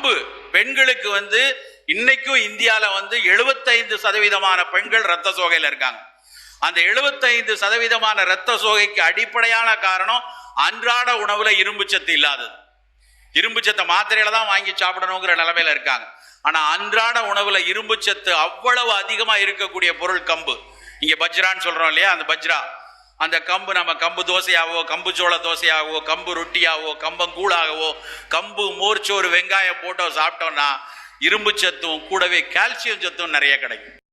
கம்பு பெண்களுக்கு இன்னைக்கும் இந்தியால 75% பெண்கள் ரத்த சோகையில இருக்காங்க. அந்த 75% ரத்த சோகைக்கு அடிப்படையான காரணம் அன்றாட உணவுல இரும்பு சத்து இல்லாதது. இரும்பு சத்தை மாத்திரையில தான் வாங்கி சாப்பிடணுங்கிற நிலைமையில இருக்காங்க. ஆனா அன்றாட உணவுல இரும்பு சத்து அவ்வளவு அதிகமா இருக்கக்கூடிய பொருள் கம்பு. இங்க பஜ்ரான்னு சொல்றோம் இல்லையா, அந்த பஜ்ரா, அந்த கம்பு நம்ம கம்பு தோசையாவோ, கம்பு சோள தோசையாகவோ, கம்பு ரொட்டியாவோ, கம்பங்கூழாகவோ, கம்பு மோர்ச்சோறு வெங்காயம் போட்டோ சாப்பிட்டோம்னா இரும்பு சத்தும் கூடவே கால்சியம் சத்தும் நிறைய கிடைக்கும்.